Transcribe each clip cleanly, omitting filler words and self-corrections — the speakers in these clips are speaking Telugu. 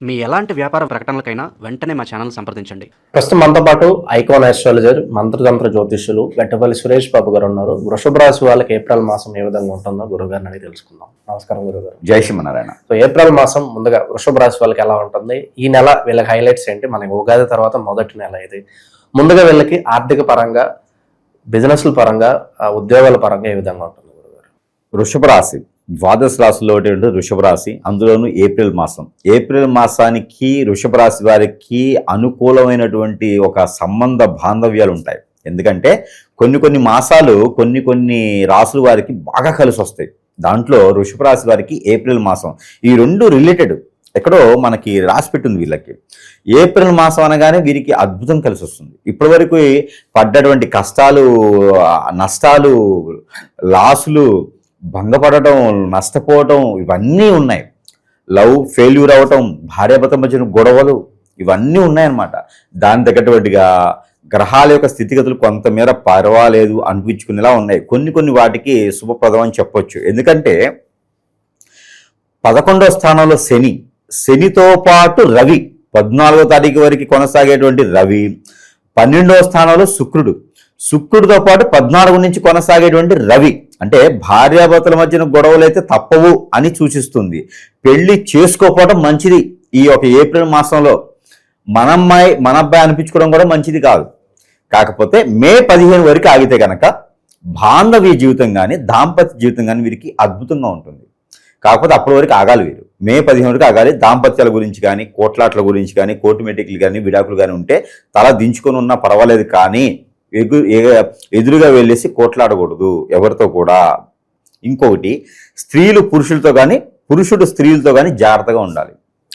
మీ ఎలాంటి వ్యాపార ప్రకటనలకైనా వెంటనే మా ఛానల్ సంప్రదించండి. ప్రస్తుతం మనతో పాటు ఐకాన్ ఆస్ట్రాలజర్, మంత్రతంత్ర జ్యోతిష్యులు గట్టపల్లి సురేష్ బాబు గారు ఉన్నారు. వృషభ రాశి వాళ్ళకి ఏప్రిల్ మాసం ఏ విధంగా ఉంటుందో గురుగారిని అడిగి తెలుసుకుందాం. నమస్కారం గురుగారు. జై శ్రీమన్నారాయణ. సో ఏప్రిల్ మాసం ముందుగా వృషభ రాశి వాళ్ళకి ఎలా ఉంటుంది, ఈ నెల వీళ్ళకి హైలైట్స్ ఏంటి, మనకి ఉగాది తర్వాత మొదటి నెల ఇది. ముందుగా వీళ్ళకి ఆర్థిక పరంగా, బిజినెస్ల పరంగా, ఉద్యోగాల పరంగా ఏ విధంగా ఉంటుంది గురుగారు? వృషభ రాశి ద్వాదశ రాశిలో వృషభ రాశి, అందులోనూ ఏప్రిల్ మాసం. ఏప్రిల్ మాసానికి వృషభ రాశి వారికి అనుకూలమైనటువంటి ఒక సంబంధ బాంధవ్యాలు ఉంటాయి. ఎందుకంటే కొన్ని మాసాలు కొన్ని రాసుల వారికి బాగా కలిసి వస్తాయి. దాంట్లో వృషభ రాశి వారికి ఏప్రిల్ మాసం, ఈ రెండు రిలేటెడ్ ఎక్కడో మనకి రాసి పెట్టింది. వీళ్ళకి ఏప్రిల్ మాసం అనగానే వీరికి అద్భుతం కలిసి వస్తుంది. ఇప్పటి వరకు పడ్డటువంటి కష్టాలు, నష్టాలు, లాసులు, భంగపడటం, నష్టపోవటం ఇవన్నీ ఉన్నాయి. లవ్ ఫెయిల్యూర్ అవ్వటం, భార్యాభర్త మధ్యన గొడవలు ఇవన్నీ ఉన్నాయన్నమాట. దాని తగ్గట్టుగా గ్రహాల యొక్క స్థితిగతులు కొంతమేర పర్వాలేదు అనిపించుకునేలా ఉన్నాయి. కొన్ని వాటికి శుభప్రదం అని చెప్పొచ్చు. ఎందుకంటే 11వ స్థానంలో శనితో పాటు రవి, 14వ తారీఖు వరకు కొనసాగేటువంటి రవి, 12వ స్థానంలో శుక్రుడితో పాటు 14 నుంచి కొనసాగేటువంటి రవి. అంటే భార్యాభర్తల మధ్యన గొడవలు అయితే తప్పవు అని సూచిస్తుంది. పెళ్లి చేసుకోకపోవడం మంచిది. ఈ ఒక ఏప్రిల్ మాసంలో మన అబ్బాయి అనిపించుకోవడం కూడా మంచిది కాదు. కాకపోతే మే 15 వరకు ఆగితే కనుక బాంధవ్య జీవితం కానీ, దాంపత్య జీవితం కానీ వీరికి అద్భుతంగా ఉంటుంది. కాకపోతే అప్పటి వరకు ఆగాలి. వీరు మే 15 వరకు ఆగాలి. దాంపత్యాల గురించి కానీ, కోట్లాట్ల గురించి కానీ, కోర్టు మెటికలు కానీ, విడాకులు కానీ ఉంటే తల దించుకొని ఉన్నా పర్వాలేదు, కానీ ఎదురుగా వెళ్ళేసి కోట్లాడకూడదు ఎవరితో కూడా. ఇంకొకటి, స్త్రీలు పురుషులతో కానీ, పురుషుడు స్త్రీలతో కానీ జాగ్రత్తగా ఉండాలి.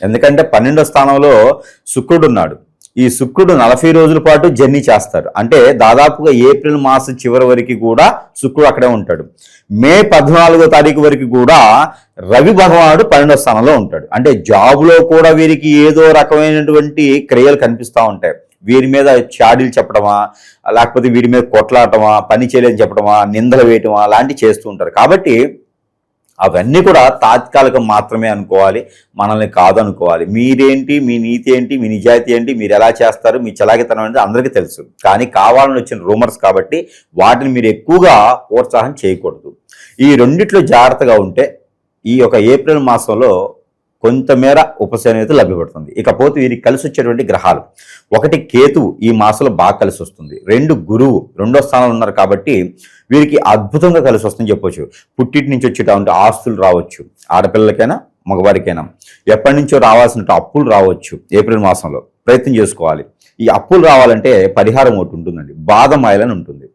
ఎందుకంటే 12వ స్థానంలో శుక్రుడు ఉన్నాడు. ఈ శుక్రుడు 40 రోజుల పాటు జర్నీ చేస్తాడు. అంటే దాదాపుగా ఏప్రిల్ మాసం చివరి వరకు కూడా శుక్రుడు అక్కడే ఉంటాడు. మే 14వ తారీఖు వరకు కూడా రవి భగవానుడు 12వ స్థానంలో ఉంటాడు. అంటే జాబులో కూడా వీరికి ఏదో రకమైనటువంటి క్రియలు కనిపిస్తూ ఉంటాయి. వీరి మీద చాడీలు చెప్పడమా, లేకపోతే వీరి మీద కొట్లాడటమా, పని చేయలేని చెప్పడమా, నిందలు వేయటమా అలాంటివి చేస్తూ ఉంటారు. కాబట్టి అవన్నీ కూడా తాత్కాలికం మాత్రమే అనుకోవాలి, మనల్ని కాదు అనుకోవాలి. మీరేంటి, మీ నీతి ఏంటి, మీ నిజాయితీ ఏంటి, మీరు ఎలా చేస్తారు, మీ చలాకితనం అనేది అందరికీ తెలుసు. కానీ కావాలని వచ్చిన రూమర్స్ కాబట్టి వాటిని మీరు ఎక్కువగా ప్రోత్సాహం చేయకూడదు. ఈ రెండిట్లో జాగ్రత్తగా ఉంటే ఈ యొక్క ఏప్రిల్ మాసంలో కొంతమేర ఉపశమనం అయితే లభ్యపడుతుంది. ఇకపోతే వీరికి కలిసి వచ్చేటువంటి గ్రహాలు, 1 కేతువు ఈ మాసంలో బాగా కలిసి వస్తుంది. 2 గురువు 2వ స్థానంలో ఉన్నారు కాబట్టి వీరికి అద్భుతంగా కలిసి వస్తుందని చెప్పొచ్చు. పుట్టింటి నుంచి వచ్చేటువంటి ఆస్తులు రావచ్చు, ఆడపిల్లలకైనా మగవారికైనా. ఎప్పటి నుంచో రావాల్సిన అప్పులు రావచ్చు. ఏప్రిల్ మాసంలో ప్రయత్నం చేసుకోవాలి. ఈ అప్పులు రావాలంటే పరిహారం ఒకటి ఉంటుందండి, బాదమాయిల్ అని ఉంటుంది.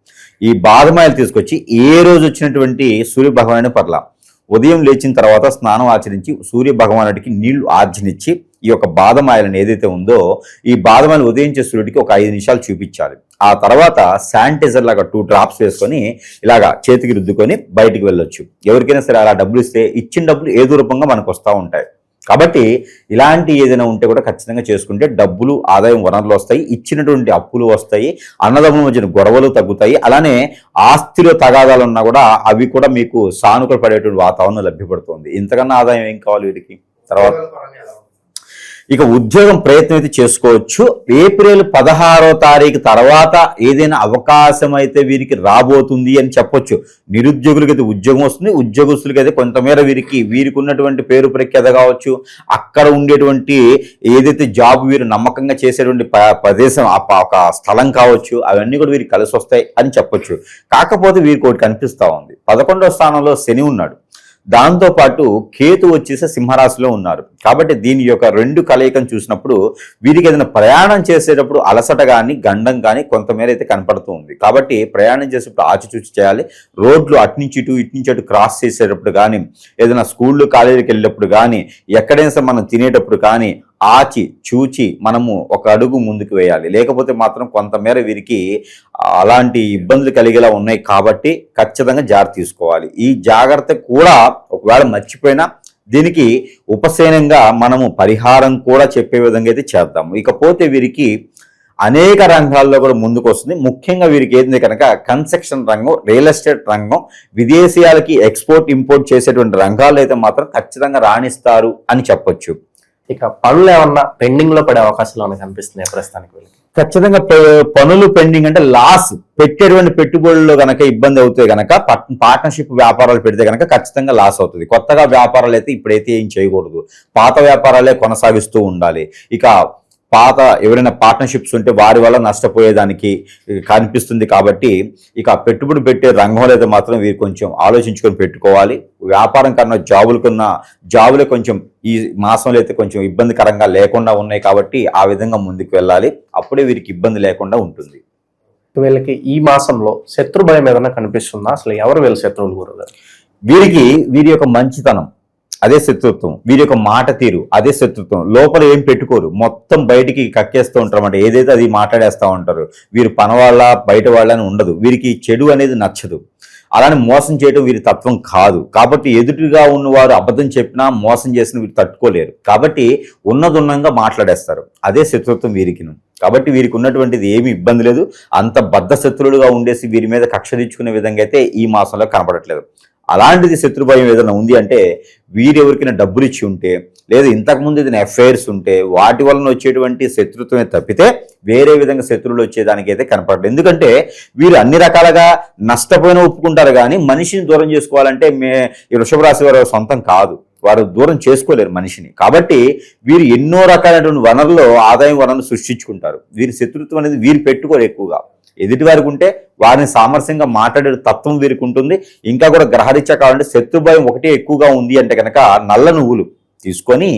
ఈ బాదమాయిలు తీసుకొచ్చి ఏ రోజు వచ్చినటువంటి సూర్య భగవాను పర్లా ఉదయం లేచిన తర్వాత స్నానం ఆచరించి సూర్య భగవానుడికి నీళ్లు ఆర్జనిచ్చి ఈ యొక్క బాదమాయిలను ఏదైతే ఉందో ఈ బాదమాయిలు ఉదయించే సూర్యుడికి ఒక 5 నిమిషాలు చూపించాలి. ఆ తర్వాత శానిటైజర్ లాగా 2 డ్రాప్స్ వేసుకొని ఇలాగా చేతికి రుద్దుకొని బయటికి వెళ్ళొచ్చు. ఎవరికైనా సరే అలా డబ్బులు ఇస్తే ఇచ్చిన డబ్బులు ఏదో రూపంగా మనకు వస్తూ ఉంటాయి. కాబట్టి ఇలాంటి ఏదైనా ఉంటే కూడా ఖచ్చితంగా చేసుకుంటే డబ్బులు, ఆదాయం, వనరులు వస్తాయి, ఇచ్చినటువంటి అప్పులు వస్తాయి, అన్నదమ్ముల మధ్యన గొడవలు తగ్గుతాయి. అలానే ఆస్తిలో తగాదాలు ఉన్నా కూడా అవి కూడా మీకు సానుకూల పడేటువంటి వాతావరణం లభ్యపడుతుంది. ఇంతకన్నా ఆదాయం ఏం కావాలి వీరికి? తర్వాత ఇక ఉద్యోగం ప్రయత్నం అయితే చేసుకోవచ్చు. ఏప్రిల్ 16వ తారీఖు తర్వాత ఏదైనా అవకాశం అయితే వీరికి రాబోతుంది అని చెప్పొచ్చు. నిరుద్యోగులకి అయితే ఉద్యోగం వస్తుంది, ఉద్యోగస్తులకి అయితే కొంతమేర వీరికి ఉన్నటువంటి పేరు ప్రఖ్యాత కావచ్చు, అక్కడ ఉండేటువంటి ఏదైతే జాబ్ వీరు నమ్మకంగా చేసేటువంటి ప్రదేశం, ఒక స్థలం కావచ్చు, అవన్నీ కూడా వీరికి కలిసి వస్తాయి అని చెప్పొచ్చు. కాకపోతే వీరికి ఒకటి కనిపిస్తూ ఉంది, 11వ స్థానంలో శని ఉన్నాడు, దాంతోపాటు కేతు వచ్చేసి సింహరాశిలో ఉన్నారు. కాబట్టి దీని యొక్క 2 కలయికను చూసినప్పుడు వీరికి ఏదైనా ప్రయాణం చేసేటప్పుడు అలసట కానీ, గండం కానీ కొంతమేర అయితే కనపడుతూ ఉంది. కాబట్టి ప్రయాణం చేసేటప్పుడు ఆచితూచి చేయాలి. రోడ్లు అటునుంచి ఇటు అటు క్రాస్ చేసేటప్పుడు కానీ, ఏదైనా స్కూళ్ళు కాలేజీకి వెళ్ళేటప్పుడు కానీ, ఎక్కడైనా సరే మనం తినేటప్పుడు కానీ ఆచి చూచి మనము ఒక అడుగు ముందుకు వేయాలి. లేకపోతే మాత్రం కొంతమేర వీరికి అలాంటి ఇబ్బందులు కలిగేలా ఉన్నాయి. కాబట్టి ఖచ్చితంగా జాగ్రత్త తీసుకోవాలి. ఈ జాగ్రత్త కూడా ఒకవేళ మర్చిపోయినా దీనికి ఉపశమనంగా మనము పరిహారం కూడా చెప్పే విధంగా అయితే చేద్దాము. ఇకపోతే వీరికి అనేక రంగాల్లో కూడా ముందుకు వస్తుంది. ముఖ్యంగా వీరికి ఏంది కనుక కన్స్ట్రక్షన్ రంగం, రియల్ ఎస్టేట్ రంగం, విదేశీయాలకి ఎక్స్పోర్ట్ ఇంపోర్ట్ చేసేటువంటి రంగాల్లో అయితే మాత్రం ఖచ్చితంగా రాణిస్తారు అని చెప్పొచ్చు. ఇక పనులు ఏమన్నా పెండింగ్ లో పడే అవకాశాలు ఏమైనా కనిపిస్తున్నాయి ప్రస్తుతానికి వీళ్ళకి? ఖచ్చితంగా పనులు పెండింగ్ అంటే లాస్, పెట్టేటువంటి పెట్టుబడుల్లో గనక ఇబ్బంది అవుతాయి గనక పార్ట్నర్షిప్ వ్యాపారాలు పెడితే గనక ఖచ్చితంగా లాస్ అవుతుంది. కొత్తగా వ్యాపారాలు అయితే ఇప్పుడైతే ఏం చేయకూడదు, పాత వ్యాపారాలే కొనసాగిస్తూ ఉండాలి. ఇక పాత ఎవరైనా పార్ట్నర్షిప్స్ ఉంటే వారి వల్ల నష్టపోయేదానికి కనిపిస్తుంది. కాబట్టి ఇక పెట్టుబడి పెట్టే రంగంలో అయితే మాత్రం వీరు కొంచెం ఆలోచించుకొని పెట్టుకోవాలి. వ్యాపారం కన్నా జాబులే కొంచెం ఈ మాసంలో అయితే కొంచెం ఇబ్బందికరంగా లేకుండా ఉన్నాయి కాబట్టి ఆ విధంగా ముందుకు వెళ్ళాలి. అప్పుడే వీరికి ఇబ్బంది లేకుండా ఉంటుంది. వీళ్ళకి ఈ మాసంలో శత్రు భయం ఏదైనా కనిపిస్తుందా? అసలు ఎవరు వీళ్ళ శత్రువులు గురుగారు? వీరి యొక్క మంచితనం అదే శత్రుత్వం, వీరి యొక్క మాట తీరు అదే శత్రుత్వం. లోపల ఏం పెట్టుకోరు, మొత్తం బయటికి కక్కేస్తూ ఉంటారు అన్నమాట. ఏదైతే అది మాట్లాడేస్తూ ఉంటారు. వీరు పన వాళ్ళ బయట వాళ్ళని ఉండదు. వీరికి చెడు అనేది నచ్చదు. అలానే మోసం చేయడం వీరి తత్వం కాదు. కాబట్టి ఎదుటిగా ఉన్నవారు అబద్ధం చెప్పినా మోసం చేసిన వీరు తట్టుకోలేరు. కాబట్టి ఉన్నదున్నంగా మాట్లాడేస్తారు. అదే శత్రుత్వం వీరికిను. కాబట్టి వీరికి ఉన్నటువంటిది ఏమీ ఇబ్బంది లేదు. అంత బద్ధ శత్రువులుగా ఉండేసి వీరి మీద కక్ష తెచ్చుకునే విధంగా అయితే ఈ మాసంలో కనపడట్లేదు. అలాంటిది శత్రుభయం ఏదైనా ఉంది అంటే వీరెవరికైనా డబ్బులు ఇచ్చి ఉంటే, లేదా ఇంతకుముందు ఏదైనా ఎఫ్ఐఆర్స్ ఉంటే వాటి వలన వచ్చేటువంటి శత్రుత్వమే తప్పితే వేరే విధంగా శత్రువులు వచ్చేదానికి అయితే కనపడదు. ఎందుకంటే వీరు అన్ని రకాలుగా నష్టపోయిన ఒప్పుకుంటారు, కానీ మనిషిని దూరం చేసుకోవాలంటే ఈ వృషభ రాశి వారు సొంతం కాదు, వారు దూరం చేసుకోలేరు మనిషిని. కాబట్టి వీరు ఎన్నో రకాలైనటువంటి వనరుల్లో ఆదాయం వనరులు సృష్టించుకుంటారు. వీరి శత్రుత్వం అనేది వీరు పెట్టుకోరు. ఎక్కువగా ఎదుటి వారికి ఉంటే వారిని సామరస్యంగా మాట్లాడే తత్వం వీరికి ఉంటుంది. ఇంకా కూడా గ్రహరీత్యా కావాలంటే శత్రుభయం ఒకటే ఎక్కువగా ఉంది అంటే కనుక నల్ల నువ్వులు తీసుకొని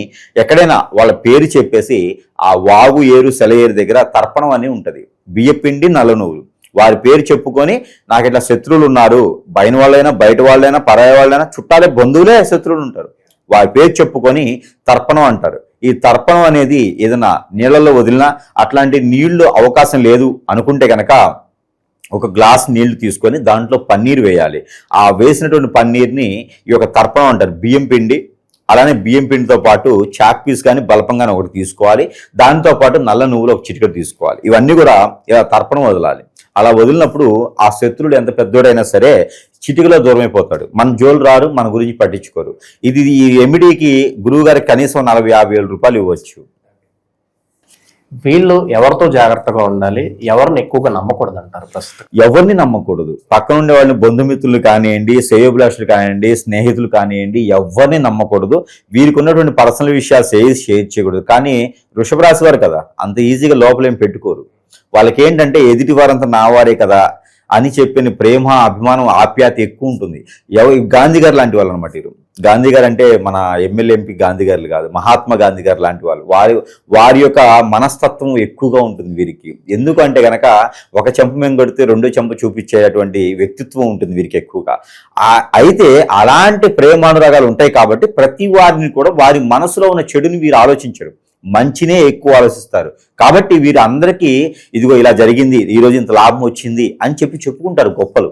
ఎక్కడైనా వాళ్ళ పేరు చెప్పేసి ఆ వాగు ఏరు సెలయేరు దగ్గర తర్పణం అని ఉంటుంది, బియ్యపిండి నల్ల నువ్వులు, వారి పేరు చెప్పుకొని నాకు ఇట్లా శత్రువులు ఉన్నారు, బయట వాళ్ళైనా బయట వాళ్ళైనా పరాయ వాళ్ళైనా చుట్టాలే బంధువులే శత్రువులు ఉంటారు, వారి పేరు చెప్పుకొని తర్పణం అంటారు. ఈ తర్పణం అనేది ఏదైనా నీళ్ళల్లో వదిలినా అట్లాంటి నీళ్లు అవకాశం లేదు అనుకుంటే కనుక ఒక గ్లాస్ నీళ్లు తీసుకొని దాంట్లో పన్నీర్ వేయాలి. ఆ వేసినటువంటి పన్నీర్ని ఈ యొక్క తర్పణం అంటారు. బియ్యం పిండి, అలానే బియ్యం పిండితో పాటు చాక్ పీస్ కానీ బలపంగానే ఒకటి తీసుకోవాలి. దాంతో పాటు నల్ల నువ్వులు ఒక చిటికెడు తీసుకోవాలి. ఇవన్నీ కూడా ఇలా తర్పణం వదలాలి. అలా వదిలినప్పుడు ఆ శత్రుడు ఎంత పెద్దోడైనా సరే చిటికలో దూరం అయిపోతాడు. మన జోలు రారు, మన గురించి పట్టించుకోరు. ఈ రెమెడీకి గురువు గారికి కనీసం 40-50 వేల రూపాయలు ఇవ్వచ్చు. వీళ్ళు ఎవరితో జాగ్రత్తగా ఉండాలి, ఎవరిని ఎక్కువగా నమ్మకూడదు అంటారు ప్రస్తుతం? ఎవరిని నమ్మకూడదు. పక్కన ఉండే వాళ్ళని బంధుమిత్రులు కానివ్వండి, శ్రేయోభిలాషులు కానివ్వండి, స్నేహితులు కానివ్వండి, ఎవరిని నమ్మకూడదు. వీరికి ఉన్నటువంటి పర్సనల్ విషయాలు షేర్ చేయకూడదు. కానీ వృషభ రాశి వారు కదా, అంత ఈజీగా లోపలేం పెట్టుకోరు. వాళ్ళకి ఏంటంటే ఎదుటి వారంతా నావారే కదా అని చెప్పిన ప్రేమ, అభిమానం, ఆప్యాయత ఎక్కువ ఉంటుంది. గాంధీ గారు లాంటి వాళ్ళు అనమాట. గాంధీ గారు అంటే మన ఎమ్మెల్యే ఎంపీ గాంధీ గారు కాదు, మహాత్మా గాంధీ గారు లాంటి వాళ్ళు. వారి యొక్క మనస్తత్వం ఎక్కువగా ఉంటుంది వీరికి. ఎందుకంటే గనక ఒక చెంప మేము కొడితే రెండో చెంప చూపించేటువంటి వ్యక్తిత్వం ఉంటుంది వీరికి ఎక్కువగా. అయితే అలాంటి ప్రేమానురాగాలు ఉంటాయి కాబట్టి ప్రతి వారిని కూడా వారి మనసులో ఉన్న చెడుని వీరు ఆలోచించరు, మంచినే ఎక్కువ ఆలోచిస్తారు. కాబట్టి వీరు అందరికీ ఇదిగో ఇలా జరిగింది, ఈరోజు ఇంత లాభం వచ్చింది అని చెప్పుకుంటారు గొప్పలు.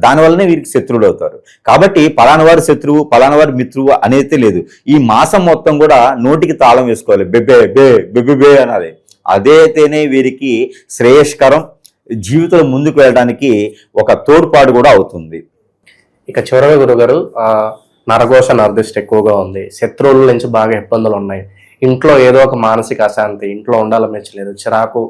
దానివల్లనే వీరికి శత్రువులు అవుతారు. కాబట్టి పలానవారి శత్రువు, పలానవారి మిత్రువు అనేది లేదు. ఈ మాసం మొత్తం కూడా నోటికి తాళం వేసుకోవాలి, బెబ్బే అనాలి. అదైతేనే వీరికి శ్రేయస్కరం, జీవితంలో ముందుకు వెళ్ళడానికి ఒక తోడ్పాటు కూడా అవుతుంది. ఇక చివరగా గురుగారు, నరఘోష నరదిష్ట ఎక్కువగా ఉంది, శత్రువుల నుంచి బాగా ఇబ్బందులు ఉన్నాయి, ఇంట్లో ఏదో ఒక మానసిక అశాంతి, ఇంట్లో ఉండాలని మెచ్చలేదు, చిరాకు,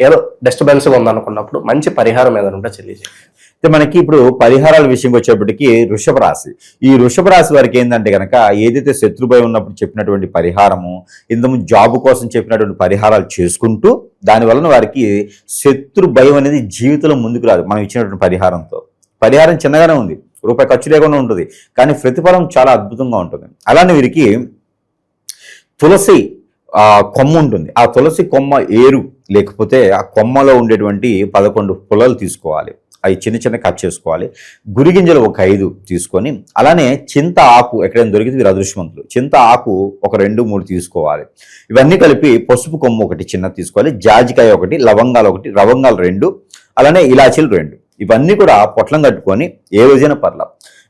ఏదో డిస్టర్బెన్స్గా ఉందనుకున్నప్పుడు మంచి పరిహారం ఏదైనా ఉంటే తెలియజేయండి. అయితే మనకి ఇప్పుడు పరిహారాల విషయం వచ్చేప్పటికి వృషభ రాశి, ఈ వృషభ రాశి వారికి ఏంటంటే కనుక ఏదైతే శత్రుభయం ఉన్నప్పుడు చెప్పినటువంటి పరిహారము, ఇంతకుముందు జాబు కోసం చెప్పినటువంటి పరిహారాలు చేసుకుంటూ దాని వలన వారికి శత్రు భయం అనేది జీవితంలో ముందుకు రాదు. మనం ఇచ్చినటువంటి పరిహారంతో. పరిహారం చిన్నగానే ఉంది, రూపాయి ఖర్చు లేకుండా ఉంటుంది, కానీ ప్రతిఫలం చాలా అద్భుతంగా ఉంటుంది. అలానే వీరికి తులసి కొమ్మ ఉంటుంది. ఆ తులసి కొమ్మ ఏరు లేకపోతే ఆ కొమ్మలో ఉండేటువంటి 11 పుల్లలు తీసుకోవాలి. అవి చిన్న కట్ చేసుకోవాలి. గురిగింజలు ఒక 5 తీసుకొని, అలానే చింత ఆకు ఎక్కడైనా దొరికితే వీరు అదృష్టవంతులు. చింత ఆకు ఒక 2-3 తీసుకోవాలి. ఇవన్నీ కలిపి పసుపు కొమ్మ ఒకటి చిన్న తీసుకోవాలి. జాజికాయ ఒకటి, లవంగాలు 2, అలానే ఇలాచీలు 2. ఇవన్నీ కూడా పొట్లం కట్టుకొని ఏ రోజైనా పర్లా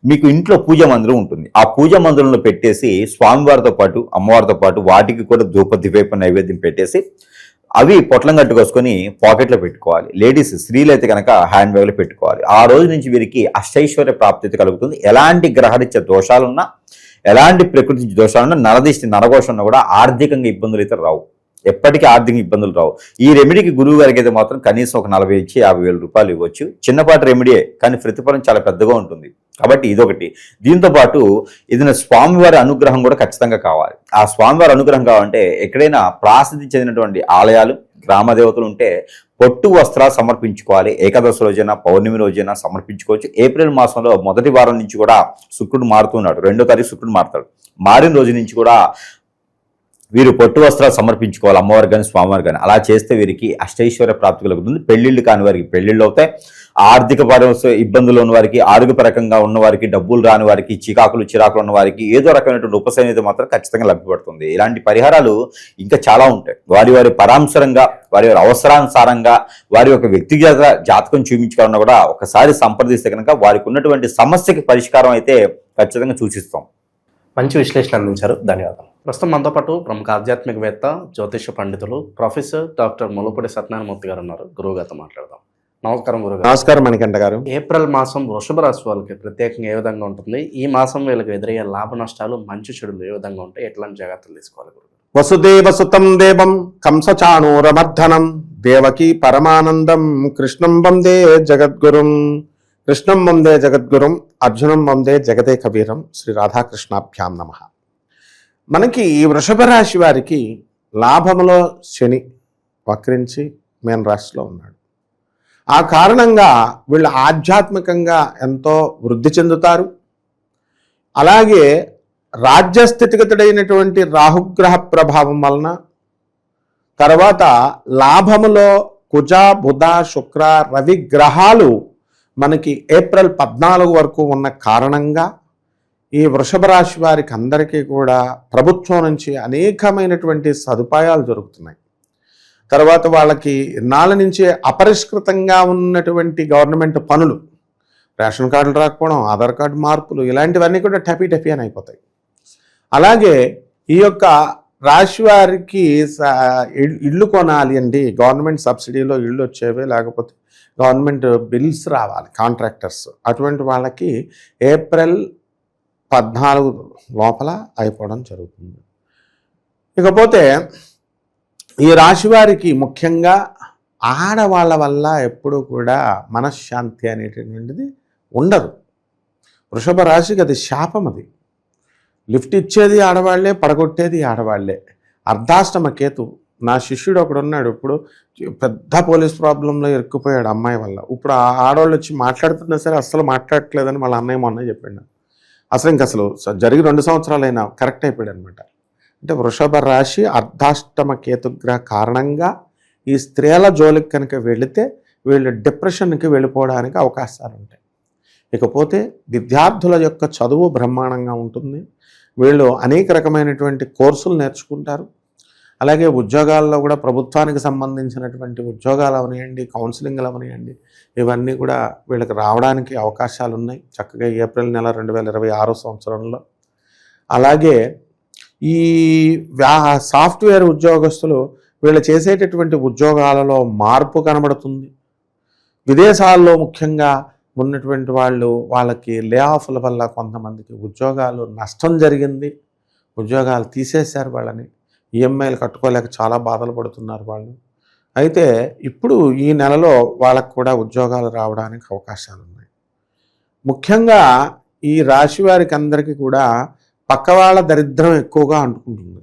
మీకు ఇంట్లో పూజ మందిరం ఉంటుంది, ఆ పూజ మందిరంలో పెట్టేసి స్వామివారితో పాటు అమ్మవారితో పాటు వాటికి కూడా ధూప దీప నైవేద్యం పెట్టేసి అవి పొట్లం కట్టుకొసుకొని పాకెట్లో పెట్టుకోవాలి. లేడీస్, స్త్రీలు అయితే కనుక హ్యాండ్ బ్యాగ్లో పెట్టుకోవాలి. ఆ రోజు నుంచి వీరికి అష్టైశ్వర్య ప్రాప్తి కలుగుతుంది. ఎలాంటి గ్రహరీత్య దోషాలున్నా, ఎలాంటి ప్రకృతి దోషాలను నరదిష్టి నరఘోషం ఉన్నా కూడా ఆర్థికంగా ఇబ్బందులు అయితే రావు, ఎప్పటికీ ఆర్థిక ఇబ్బందులు రావు. ఈ రెమెడీకి గురువు గారికి అయితే మాత్రం కనీసం ఒక 40 నుంచి 50,000 రూపాయలు ఇవ్వచ్చు. చిన్నపాటి రెమెడీయే, కానీ ప్రతిఫలం చాలా పెద్దగా ఉంటుంది. కాబట్టి ఇదొకటి. దీంతో పాటు ఏదైనా స్వామివారి అనుగ్రహం కూడా ఖచ్చితంగా కావాలి. ఆ స్వామివారి అనుగ్రహం కావాలంటే ఎక్కడైనా ప్రాసిద్ధి చెందినటువంటి ఆలయాలు, గ్రామ దేవతలు ఉంటే పొట్టు వస్త్రాలు సమర్పించుకోవాలి. ఏకాదశి రోజైనా పౌర్ణమి రోజైనా సమర్పించుకోవచ్చు. ఏప్రిల్ మాసంలో మొదటి వారం నుంచి కూడా శుక్రుడు మారుతున్నాడు, 2వ తారీఖు శుక్రుడు మారుతాడు. మారిన రోజు నుంచి కూడా వీరు పొట్టు వస్త్రాలు సమర్పించుకోవాలి, అమ్మవారు కానీ స్వామివారు కానీ. అలా చేస్తే వీరికి అష్టైశ్వర్య ప్రాప్తి కలుగుతుంది. పెళ్లిళ్ళు కాని వారికి పెళ్లిళ్ళు అవుతాయి. ఆర్థిక ఇబ్బందులు ఉన్న వారికి, ఆరోగ్యపరకంగా ఉన్న వారికి, డబ్బులు రాని వారికి, చిరాకులు ఉన్న వారికి ఏదో రకమైనటువంటి ఉపశమనం మాత్రం ఖచ్చితంగా లభ్యపడుతుంది. ఇలాంటి పరిహారాలు ఇంకా చాలా ఉంటాయి. వారి పరాంశరంగా, వారి అవసరానుసారంగా, వారి యొక్క వ్యక్తిగత జాతకం చూపించుకోవాలన్నా కూడా ఒకసారి సంప్రదిస్తే కనుక వారికి ఉన్నటువంటి సమస్యకి పరిష్కారం అయితే ఖచ్చితంగా సూచిస్తాం. మంచి విశ్లేషణ అందించారు, ధన్యవాదాలు. ప్రస్తుతం మనతో పాటు ప్రముఖ ఆధ్యాత్మికవేత్త, జ్యోతిష పండితులు ప్రొఫెసర్ డాక్టర్ ములుపూడి సత్యనారాయణమూర్తి గారు ఉన్నారు. గురువు గారితో మాట్లాడదాం. నమస్కారం గురుగారు. నమస్కారం మణికంఠ గారు. ఏప్రిల్ మాసం వృషభ రాశి వాళ్ళకి ప్రత్యేకంగా ఏ విధంగా ఉంటుంది? ఈ మాసం వీళ్ళకి ఎదురయ్యే లాభ నష్టాలు, మంచి చెడులు ఏ విధంగా ఉంటాయి? ఎట్లాంటి జాగ్రత్తలు తీసుకోవాలి గురుగారు? వసుదేవసుతం దేవం కంసచాణూరమర్ధనం దేవకీ పరమానందం కృష్ణం వందే జగద్గురుం. కృష్ణం వందే జగద్గురుం, అర్జునం వందే జగదే కబీరం. శ్రీ రాధాకృష్ణాభ్యాం నమః. మనకి ఈ వృషభ రాశి వారికి లాభములో శని వక్రించి మీన రాశిలో ఉన్నాడు. ఆ కారణంగా వీళ్ళు ఆధ్యాత్మికంగా ఎంతో వృద్ధి చెందుతారు. అలాగే రాజ్యస్థితిగతుడైనటువంటి రాహుగ్రహ ప్రభావం వలన, తర్వాత లాభములో కుజ బుధ శుక్ర రవి గ్రహాలు మనకి ఏప్రిల్ 14 వరకు ఉన్న కారణంగా ఈ వృషభ రాశి వారికి అందరికీ కూడా ప్రభుత్వం నుంచి అనేకమైనటువంటి సదుపాయాలు దొరుకుతున్నాయి. తర్వాత వాళ్ళకి ఇన్నాళ్ళ నుంచి అపరిష్కృతంగా ఉన్నటువంటి గవర్నమెంట్ పనులు, రేషన్ కార్డులు రాకపోవడం, ఆధార్ కార్డు మార్పులు, ఇలాంటివన్నీ కూడా టపీ అని అయిపోతాయి. అలాగే ఈ యొక్క రాశి వారికి ఇళ్ళు కొనాలి అండి, గవర్నమెంట్ సబ్సిడీలో ఇళ్ళు వచ్చేవి, లేకపోతే గవర్నమెంట్ బిల్స్ రావాలి, కాంట్రాక్టర్స్, అటువంటి వాళ్ళకి ఏప్రిల్ 14 లోపల అయిపోవడం జరుగుతుంది. ఇకపోతే ఈ రాశి వారికి ముఖ్యంగా ఆడవాళ్ళ వల్ల ఎప్పుడూ కూడా మనశ్శాంతి అనేటటువంటిది ఉండదు. వృషభ రాశికి అది శాపం. అది లిఫ్ట్ ఇచ్చేది ఆడవాళ్లే, పడగొట్టేది ఆడవాళ్లే. అర్ధాష్టమ కేతు. నా శిష్యుడు ఒకడు ఉన్నాడు, ఇప్పుడు పెద్ద పోలీస్ ప్రాబ్లంలో ఇరుక్కుపోయాడు అమ్మాయి వల్ల. ఇప్పుడు ఆ ఆడవాళ్ళు వచ్చి మాట్లాడుతున్నా సరే అస్సలు మాట్లాడట్లేదని వాళ్ళ అన్నయ్య మొన్న చెప్పాడు. అసలు జరిగి 2 సంవత్సరాలైనా కరెక్ట్ అయిపోయాడు అనమాట. అంటే వృషభ రాశి అర్ధాష్టమ కేతుగ్రహ కారణంగా ఈ స్త్రీల జోలికి కనుక వెళితే వీళ్ళు డిప్రెషన్కి వెళ్ళిపోవడానికి అవకాశాలు ఉంటాయి. ఇకపోతే విద్యార్థుల యొక్క చదువు బ్రహ్మాండంగా ఉంటుంది. వీళ్ళు అనేక రకమైనటువంటి కోర్సులు నేర్చుకుంటారు. అలాగే ఉద్యోగాల్లో కూడా ప్రభుత్వానికి సంబంధించినటువంటి ఉద్యోగాలు అవనియండి, కౌన్సిలింగ్లు అవనియండి, ఇవన్నీ కూడా వీళ్ళకి రావడానికి అవకాశాలు ఉన్నాయి చక్కగా ఏప్రిల్ నెల 2026 సంవత్సరంలో. అలాగే ఈ సాఫ్ట్వేర్ ఉద్యోగస్తులు వీళ్ళు చేసేటటువంటి ఉద్యోగాలలో మార్పు కనబడుతుంది. విదేశాల్లో ముఖ్యంగా ఉన్నటువంటి వాళ్ళకి లే ఆఫ్ల వల్ల కొంతమందికి ఉద్యోగాలు నష్టం జరిగింది, ఉద్యోగాలు తీసేశారు వాళ్ళని. ఈఎంఐలు కట్టుకోలేక చాలా బాధలు పడుతున్నారు వాళ్ళు. అయితే ఇప్పుడు ఈ నెలలో వాళ్ళకు కూడా ఉద్యోగాలు రావడానికి అవకాశాలు ఉన్నాయి. ముఖ్యంగా ఈ రాశి వారికి అందరికీ కూడా పక్క వాళ్ళ దరిద్రం ఎక్కువగా అంటుకుంటుంది.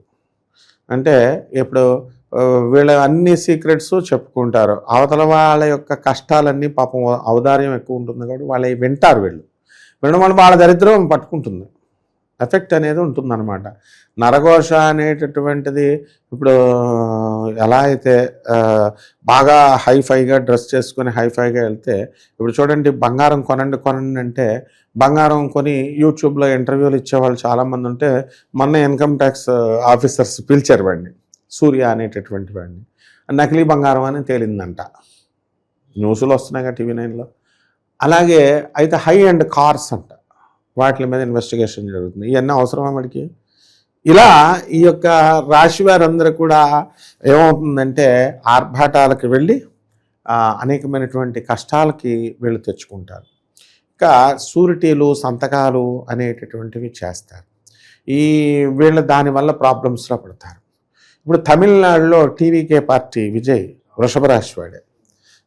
అంటే ఇప్పుడు వీళ్ళ అన్ని సీక్రెట్స్ చెప్పుకుంటారు, అవతల వాళ్ళ యొక్క కష్టాలన్నీ పాపం ఔదార్యం ఎక్కువ ఉంటుంది కాబట్టి వాళ్ళు వింటారు. వినడం వల్ల వాళ్ళ దరిద్రం పట్టుకుంటుంది, ఎఫెక్ట్ అనేది ఉంటుందన్నమాట. నరఘోష అనేటటువంటిది ఇప్పుడు ఎలా అయితే బాగా హైఫైగా డ్రెస్ చేసుకొని హైఫైగా వెళ్తే, ఇప్పుడు చూడండి బంగారం కొనండి అంటే బంగారం కొని యూట్యూబ్లో ఇంటర్వ్యూలు ఇచ్చేవాళ్ళు చాలామంది ఉంటే, మొన్న ఇన్కమ్ ట్యాక్స్ ఆఫీసర్స్ పిలిచారు వాడిని, సూర్య అనేటటువంటి వాడిని. నకిలీ బంగారం అని తేలిందంట, న్యూస్లో వస్తున్నాయిగా TV9లో. అలాగే అయితే హై అండ్ కార్స్ అంట, వాటి మీద ఇన్వెస్టిగేషన్ జరుగుతుంది. ఇవన్నీ అవసరమా మనకి? ఇలా ఈ యొక్క రాశి వారందరూ కూడా ఏమవుతుందంటే ఆర్భాటాలకు వెళ్ళి అనేకమైనటువంటి కష్టాలకి వీళ్ళు తెచ్చుకుంటారు. ఇంకా షూరిటీలు, సంతకాలు అనేటటువంటివి చేస్తారు. వీళ్ళ దానివల్ల ప్రాబ్లమ్స్లో పడతారు. ఇప్పుడు తమిళనాడులో టీవీకే పార్టీ విజయ్ వృషభ రాశి వాడే.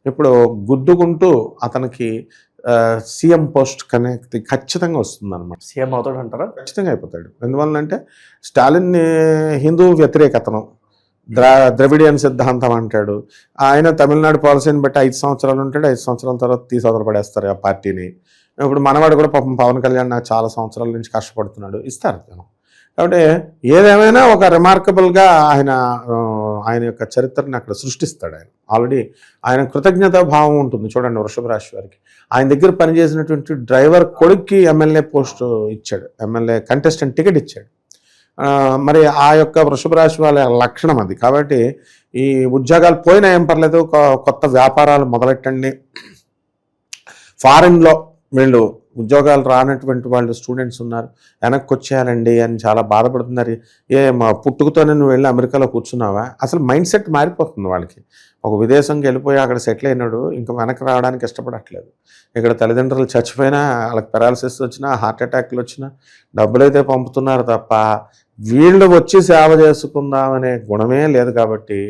ఇప్పుడు గుద్దుకుంటూ అతనికి సీఎం పోస్ట్ కనెక్ట్ ఖచ్చితంగా వస్తుంది అనమాట. సీఎం అవుతాడు అంటారా? ఖచ్చితంగా అయిపోతాడు. ఎందువల్లంటే స్టాలిన్ హిందూ వ్యతిరేకతను ద్రవిడియన్ సిద్ధాంతం అంటాడు. ఆయన తమిళనాడు పాలసీని బట్టి 5 సంవత్సరాలు ఉంటాడు, 5 సంవత్సరాల తర్వాత తీసి పడేస్తారు ఆ పార్టీని. ఇప్పుడు మనవాడు కూడా పాపం పవన్ కళ్యాణ్ నాకు చాలా సంవత్సరాల నుంచి కష్టపడుతున్నాడు, ఇస్తారు జనం. కాబట్టి ఏదేమైనా ఒక రిమార్కబుల్గా ఆయన యొక్క చరిత్రని అక్కడ సృష్టిస్తాడు. ఆయన ఆల్రెడీ ఆయన కృతజ్ఞతా భావం ఉంటుంది. చూడండి, వృషభ రాశి వారికి ఆయన దగ్గర పనిచేసినటువంటి డ్రైవర్ కొడుక్కి ఎమ్మెల్యే పోస్ట్ ఇచ్చాడు, ఎమ్మెల్యే కంటెస్టెంట్ టికెట్ ఇచ్చాడు. మరి ఆ యొక్క వృషభ రాశి వాళ్ళ లక్షణం అది. కాబట్టి ఈ ఉద్యోగాలు పోయినా ఏం పర్లేదు, కొత్త వ్యాపారాలు మొదలెట్టండి. ఫారిన్లో వీళ్ళు ఉద్యోగాలు రానటువంటి వాళ్ళు స్టూడెంట్స్ ఉన్నారు, వెనక్కి వచ్చేయాలండి అని చాలా బాధపడుతున్నారు. మా పుట్టుకతోనే నువ్వు వెళ్ళి అమెరికాలో కూర్చున్నావా? అసలు మైండ్ సెట్ మారిపోతుంది వాళ్ళకి. ఒక విదేశంకి వెళ్ళిపోయి అక్కడ సెటిల్ అయినాడు ఇంకా వెనక్కి రావడానికి ఇష్టపడట్లేదు. ఇక్కడ తల్లిదండ్రులు చచ్చిపోయినా, వాళ్ళకి పెరాలసిస్ వచ్చినా, హార్ట్ అటాక్లు వచ్చినా డబ్బులు అయితే పంపుతున్నారు తప్ప వీళ్ళు వచ్చి సేవ చేసుకుందామనే గుణమే లేదు. కాబట్టి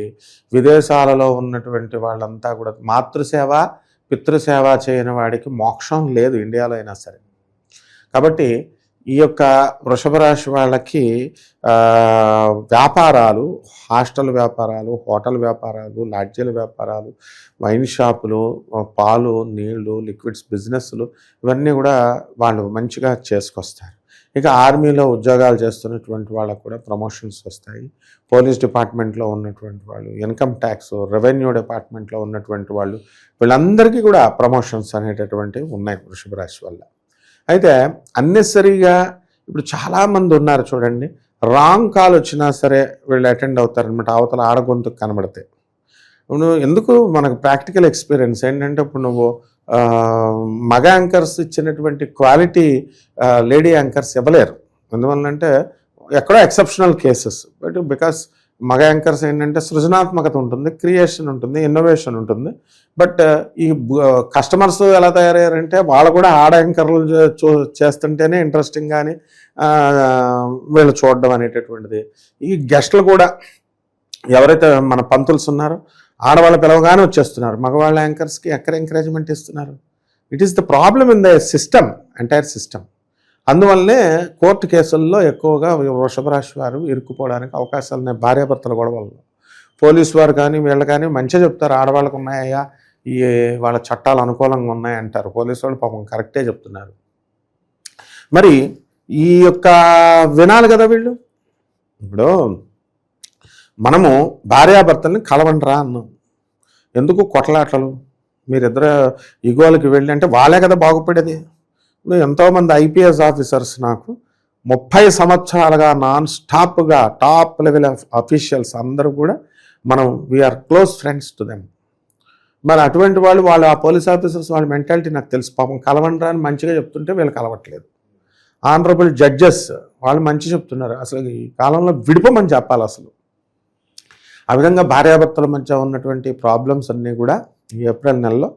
విదేశాలలో ఉన్నటువంటి వాళ్ళంతా కూడా మాతృసేవ పితృసేవ చేయని వాడికి మోక్షం లేదు ఇండియాలో అయినా సరే. కాబట్టి ఈ యొక్క వృషభ రాశి వాళ్ళకి వ్యాపారాలు, హాస్టల్ వ్యాపారాలు, హోటల్ వ్యాపారాలు, లాడ్జీల వ్యాపారాలు, వైన్ షాపులు, పాలు నీళ్లు, లిక్విడ్స్ బిజినెస్లు ఇవన్నీ కూడా వాళ్ళు మంచిగా చేసుకొస్తారు. ఇక ఆర్మీలో ఉద్యోగాలు చేస్తున్నటువంటి వాళ్ళకు కూడా ప్రమోషన్స్ వస్తాయి. పోలీస్ డిపార్ట్మెంట్లో ఉన్నటువంటి వాళ్ళు, ఇన్కమ్ ట్యాక్స్, రెవెన్యూ డిపార్ట్మెంట్లో ఉన్నటువంటి వాళ్ళు, వీళ్ళందరికీ కూడా ప్రమోషన్స్ అనేటటువంటివి ఉన్నాయి వృషభ రాశి వల్ల. అయితే అన్నెసరీగా ఇప్పుడు చాలామంది ఉన్నారు చూడండి, రాంగ్ కాల్ వచ్చినా సరే వీళ్ళు అటెండ్ అవుతారనమాట. అవతల ఆడగొంతుకు కనబడితే నువ్వు ఎందుకు, మనకు ప్రాక్టికల్ ఎక్స్పీరియన్స్ ఏంటంటే, ఇప్పుడు నువ్వు మగ యాంకర్స్ ఇచ్చినటువంటి క్వాలిటీ లేడీ యాంకర్స్ ఇవ్వలేరు. ఎందువల్లంటే ఎక్కడో ఎక్సెప్షనల్ కేసెస్. బట్ బికాస్ మగ యాంకర్స్ ఏంటంటే సృజనాత్మకత ఉంటుంది, క్రియేషన్ ఉంటుంది, ఇన్నోవేషన్ ఉంటుంది. బట్ ఈ కస్టమర్స్ ఎలా తయారయ్యారంటే వాళ్ళు కూడా ఆడ యాంకర్లు చేస్తుంటేనే ఇంట్రెస్టింగ్ కానీ వీళ్ళు చూడడం అనేటటువంటిది. ఈ గెస్ట్లు కూడా ఎవరైతే మన పంతుల్స్ ఉన్నారో ఆడవాళ్ళు పిలవగానే వచ్చేస్తున్నారు. మగవాళ్ళ యాంకర్స్కి ఎక్కడ ఎంకరేజ్మెంట్ ఇస్తున్నారు? It is the problem in the system, entire system. అందువల్లనే కోర్టు కేసుల్లో ఎక్కువగా వృషభ రాశి వారు ఇరుక్కుపోవడానికి అవకాశాలు ఉన్నాయి. భార్యాభర్తల గొడవల్లో పోలీసు వారు కానీ వీళ్ళు కానీ మంచిగా చెప్తారు, ఆడవాళ్ళకు ఉన్నాయా ఈ వాళ్ళ చట్టాలు అనుకూలంగా ఉన్నాయంటారు. పోలీసు వాళ్ళు పాపం కరెక్టే చెప్తున్నారు. మరి ఈ యొక్క వినాలి కదా వీళ్ళు. ఇప్పుడు మనము భార్యాభర్తల్ని కలవండిరా అన్నాం, ఎందుకు కొట్లాటలు? మీరిద్దరు ఇగోలకి వెళ్ళి అంటే వాళ్ళే కదా బాగుపడేది. ఇప్పుడు ఎంతోమంది ఐపీఎస్ ఆఫీసర్స్ నాకు 30 సంవత్సరాలుగా నాన్ స్టాప్గా టాప్ లెవెల్ అఫీషియల్స్ అందరూ కూడా మనం we are close friends to them. మరి అటువంటి వాళ్ళు ఆ పోలీస్ ఆఫీసర్స్ వాళ్ళ మెంటాలిటీ నాకు తెలుసు. పాపం కలవండిరా అని మంచిగా చెప్తుంటే వీళ్ళు కలవట్లేదు. ఆనరబుల్ జడ్జెస్ వాళ్ళు మంచి చెప్తున్నారు, అసలు ఈ కాలంలో విడిపోమని చెప్పాలి. అసలు ఆ విధంగా భార్యాభర్తల మధ్య ఉన్నటువంటి ప్రాబ్లమ్స్ అన్నీ కూడా ఈ ఏప్రిల్ నెలలో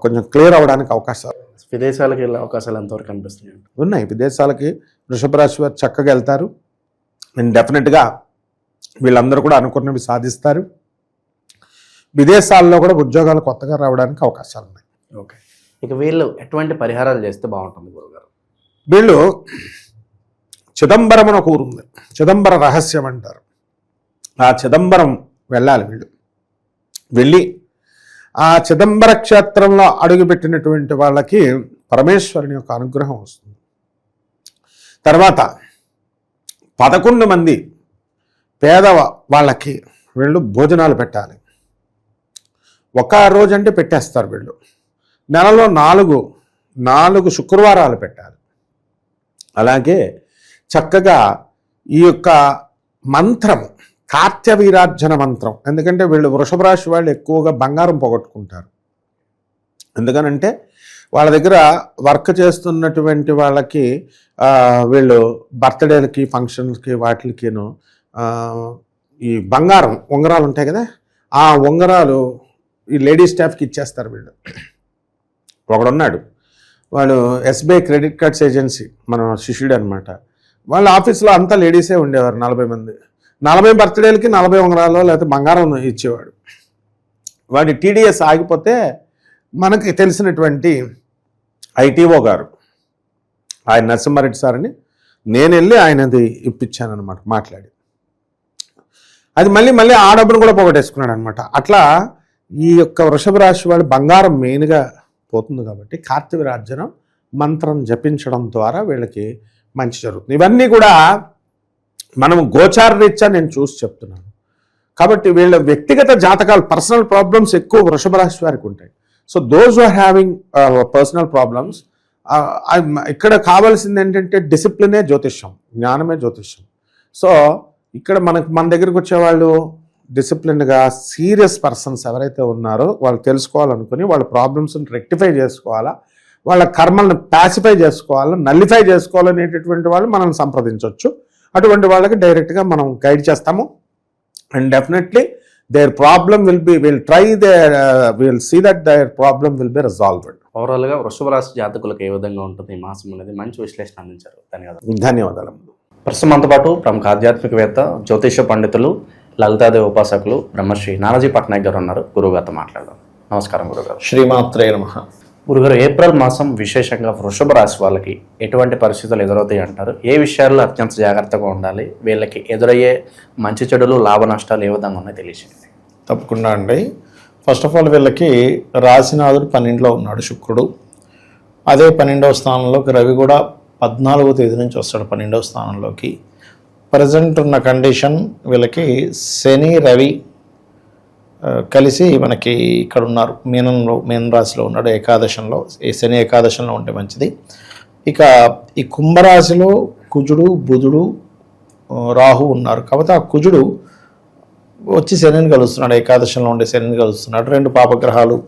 కొంచెం క్లియర్ అవ్వడానికి అవకాశాలు. విదేశాలకు వెళ్ళే అవకాశాలు ఎంతవరకు కనిపిస్తున్నాయి? ఉన్నాయి. విదేశాలకి వృషభ రాశి వారు చక్కగా వెళ్తారు. అండ్ డెఫినెట్గా వీళ్ళందరూ కూడా అనుకున్నవి సాధిస్తారు. విదేశాల్లో కూడా ఉద్యోగాలు కొత్తగా రావడానికి అవకాశాలు ఉన్నాయి. ఓకే, ఇక వీళ్ళు ఎటువంటి పరిహారాలు చేస్తే బాగుంటుంది గురుగారు? వీళ్ళు చిదంబరం అని ఒక ఊరు ఉంది, చిదంబర రహస్యం అంటారు. ఆ చిదంబరం వెళ్ళాలి వీళ్ళు. వెళ్ళి ఆ చిదంబర క్షేత్రంలో అడుగుపెట్టినటువంటి వాళ్ళకి పరమేశ్వరుని యొక్క అనుగ్రహం వస్తుంది. తర్వాత 11 మంది పేద వాళ్ళకి వీళ్ళు భోజనాలు పెట్టాలి. ఒక రోజు అంటే పెట్టేస్తారు వీళ్ళు. నెలలో 4 శుక్రవారాలు పెట్టాలి. అలాగే చక్కగా ఈ యొక్క మంత్రము, కార్త్యవీరార్జన మంత్రం, ఎందుకంటే వీళ్ళు వృషభ రాశి వాళ్ళు ఎక్కువగా బంగారం పోగొట్టుకుంటారు. ఎందుకనంటే వాళ్ళ దగ్గర వర్క్ చేస్తున్నటువంటి వాళ్ళకి వీళ్ళు బర్త్డేలకి ఫంక్షన్స్కి వాటికిను ఈ బంగారం ఉంగరాలు ఉంటాయి కదా, ఆ ఉంగరాలు ఈ లేడీ స్టాఫ్కి ఇచ్చేస్తారు వీళ్ళు. ఒకడున్నాడు, వాడు ఎస్బీఐ క్రెడిట్ కార్డ్స్ ఏజెన్సీ మన శిష్యుడు అనమాట. వాళ్ళ ఆఫీస్లో అంతా లేడీసే ఉండేవారు, 40 మంది. 40 బర్త్డేలకి 40 ఉంగరాలు లేకపోతే బంగారం ఇచ్చేవాడు. వాడి టీడీఎస్ ఆగిపోతే మనకి తెలిసినటువంటి ఐటీఓ గారు, ఆయన నరసింహారెడ్డి సార్ అని, నేను వెళ్ళి ఆయనది ఇప్పించాను అనమాట మాట్లాడి. అది మళ్ళీ ఆ డబ్బును కూడా పోగొట్టేసుకున్నాడు అనమాట. అట్లా ఈ యొక్క వృషభ రాశి వాళ్ళు బంగారం మెయిన్గా పోతుంది కాబట్టి కార్తవీర్యార్జునం మంత్రం జపించడం ద్వారా వీళ్ళకి మంచి జరుగుతుంది. ఇవన్నీ కూడా మనం గోచార రీత్యా నేను చూసి చెప్తున్నాను. కాబట్టి వీళ్ళ వ్యక్తిగత జాతకాలు, పర్సనల్ ప్రాబ్లమ్స్ ఎక్కువ వృషభ రాశి వారికి ఉంటాయి. So those are having personal problems, ఇక్కడ కావాల్సింది ఏంటంటే డిసిప్లినే జ్యోతిష్యం, జ్ఞానమే జ్యోతిష్యం. సో ఇక్కడ మన దగ్గరికి వచ్చేవాళ్ళు డిసిప్లిన్గా సీరియస్ పర్సన్స్ ఎవరైతే ఉన్నారో వాళ్ళు తెలుసుకోవాలనుకుని వాళ్ళ ప్రాబ్లమ్స్ని రెక్టిఫై చేసుకోవాలా, వాళ్ళ కర్మలను ప్యాసిఫై చేసుకోవాలా, నల్లిఫై చేసుకోవాలనేటటువంటి వాళ్ళు మనం సంప్రదించవచ్చు. అటువంటి వాళ్ళకి డైరెక్ట్గా మనం గైడ్ చేస్తాము. And definitely their problem will be, we'll see that their problem will be resolved. ఓవరాల్గా వృషభ రాశి జాతకులకు ఏ విధంగా ఉంటుంది ఈ మాసం అనేది మంచి విశ్లేషణ అందించారు. ధన్యవాదాలు. ప్రస్తుతం మనతో పాటు ప్రముఖ ఆధ్యాత్మికవేత్త, జ్యోతిష పండితులు, లలితాదేవి ఉపాసకులు బ్రహ్మశ్రీ నానాజీ పట్నాయక్ గారు ఉన్నారు. గురుగారితో మాట్లాడదాం. నమస్కారం గురుగారు. శ్రీమాత్రే నమః. గురుగారు, ఏప్రిల్ మాసం విశేషంగా వృషభ రాశి వాళ్ళకి ఎటువంటి పరిస్థితులు ఎదురవుతాయి అంటారు? ఏ విషయాల్లో అత్యంత జాగ్రత్తగా ఉండాలి? వీళ్ళకి ఎదురయ్యే మంచి చెడులు, లాభ నష్టాలు ఏ విధంగా ఉన్నాయో తెలియజేయండి. తప్పకుండా అండి. ఫస్ట్ ఆఫ్ ఆల్ వీళ్ళకి రాశినాథుడు 12లో ఉన్నాడు శుక్రుడు. అదే 12వ స్థానంలోకి రవి కూడా 14వ తేదీ నుంచి వస్తాడు 12వ స్థానంలోకి. ప్రజెంట్ ఉన్న కండిషన్ వీళ్ళకి శని రవి కలిసి మనకి ఇక్కడ ఉన్నారు, మీన రాశిలో ఉన్నాడు, ఏకాదశంలో. ఈ శని ఏకాదశంలో ఉంటే మంచిది. ఇక ఈ కుంభరాశిలో కుజుడు, బుధుడు, రాహు ఉన్నారు. కాబట్టి ఆ కుజుడు వచ్చి శనిని కలుస్తున్నాడు, ఏకాదశంలో ఉండే శనిని కలుస్తున్నాడు. 2 పాపగ్రహాలు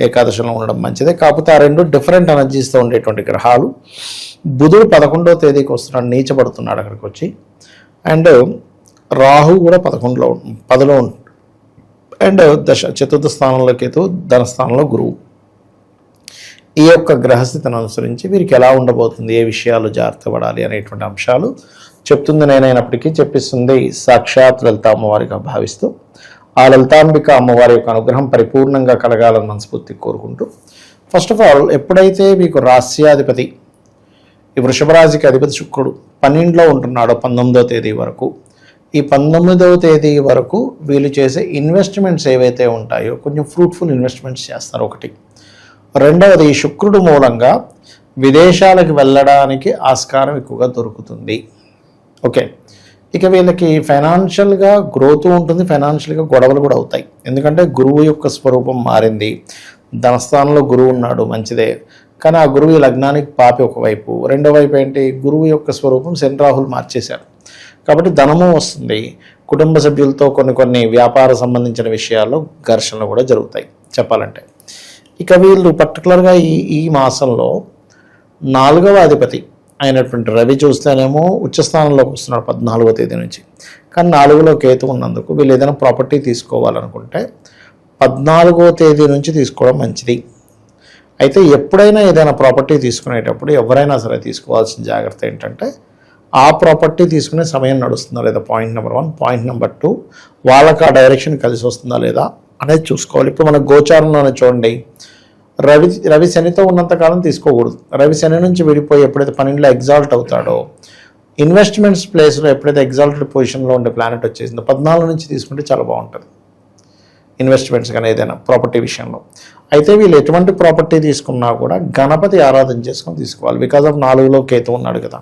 ఏకాదశంలో ఉండడం మంచిదే. కాకపోతే ఆ 2 డిఫరెంట్ ఎనర్జీస్తో ఉండేటువంటి గ్రహాలు. బుధుడు 11వ తేదీకి వస్తున్నాడు, నీచబడుతున్నాడు అక్కడికి వచ్చి. అండ్ రాహు కూడా 10లో ఉంటుంది. అండ్ చతుర్థ స్థానంలో కేతు, ధనస్థానంలో గురువు. ఈ యొక్క గ్రహస్థితిని అనుసరించి వీరికి ఎలా ఉండబోతుంది, ఏ విషయాలు జాగ్రత్త పడాలి అనేటువంటి అంశాలు చెప్తుంది నేనైనప్పటికీ చెప్పిస్తుంది సాక్షాత్ లలిత అమ్మవారిగా భావిస్తూ, ఆ లలితాంబిక అమ్మవారి యొక్క అనుగ్రహం పరిపూర్ణంగా కలగాలని మనస్ఫూర్తి కోరుకుంటూ, ఫస్ట్ ఆఫ్ ఆల్ ఎప్పుడైతే మీకు రాస్యాధిపతి, ఈ వృషభ రాశికి అధిపతి శుక్రుడు 12లో ఉంటున్నాడో 19వ తేదీ వరకు, ఈ 19వ తేదీ వరకు వీళ్ళు చేసే ఇన్వెస్ట్మెంట్స్ ఏవైతే ఉంటాయో కొంచెం ఫ్రూట్ఫుల్ ఇన్వెస్ట్మెంట్స్ చేస్తారు. ఒకటి. రెండవది, ఈ శుక్రుడు మూలంగా విదేశాలకు వెళ్ళడానికి ఆస్కారం ఎక్కువగా దొరుకుతుంది. ఓకే. ఇక వీళ్ళకి ఫైనాన్షియల్గా గ్రోత్ ఉంటుంది, ఫైనాన్షియల్గా గొడవలు కూడా అవుతాయి. ఎందుకంటే గురువు యొక్క స్వరూపం మారింది. ధనస్థానంలో గురువు ఉన్నాడు, మంచిదే. కానీ ఆ గురువు ఈ లగ్నానికి పాపి ఒకవైపు, రెండో వైపు ఏంటి, గురువు యొక్క స్వరూపం శని రాహులు మార్చేశారు. కాబట్టి ధనము వస్తుంది. కుటుంబ సభ్యులతో కొన్ని వ్యాపార సంబంధించిన విషయాల్లో ఘర్షణలు కూడా జరుగుతాయి చెప్పాలంటే. ఇక వీళ్ళు పర్టికులర్గా ఈ మాసంలో 4వ అధిపతి అయినటువంటి రవి చూస్తేనేమో ఉచ్చస్థానంలోకి వస్తున్నాడు 14వ తేదీ నుంచి. కానీ 4లో కేతు ఉన్నందుకు వీళ్ళు ఏదైనా ప్రాపర్టీ తీసుకోవాలనుకుంటే 14వ తేదీ నుంచి తీసుకోవడం మంచిది. అయితే ఎప్పుడైనా ఏదైనా ప్రాపర్టీ తీసుకునేటప్పుడు ఎవరైనా సరే తీసుకోవాల్సిన జాగ్రత్త ఏంటంటే, ఆ ప్రాపర్టీ తీసుకునే సమయం నడుస్తుందా లేదా, పాయింట్ నెంబర్ 1. పాయింట్ నెంబర్ 2, వాళ్ళకి ఆ డైరెక్షన్ కలిసి వస్తుందా లేదా అనేది చూసుకోవాలి. ఇప్పుడు మన గోచారంలోనే చూడండి, రవి శనితో ఉన్నంతకాలం తీసుకోకూడదు. రవి శని నుంచి విడిపోయి ఎప్పుడైతే 12లో ఎగ్జాల్ట్ అవుతాడో, ఇన్వెస్ట్మెంట్స్ ప్లేస్లో ఎప్పుడైతే ఎగ్జాల్టెడ్ పొజిషన్లో ఉండే ప్లానెట్ వచ్చేసిందో 14 నుంచి తీసుకుంటే చాలా బాగుంటుంది ఇన్వెస్ట్మెంట్స్ కానీ ఏదైనా ప్రాపర్టీ విషయంలో. అయితే వీళ్ళు ఎటువంటి ప్రాపర్టీ తీసుకున్నా కూడా గణపతి ఆరాధన చేసుకొని తీసుకోవాలి. బికాజ్ ఆఫ్ 4లో కేతు ఉన్నాడు కదా,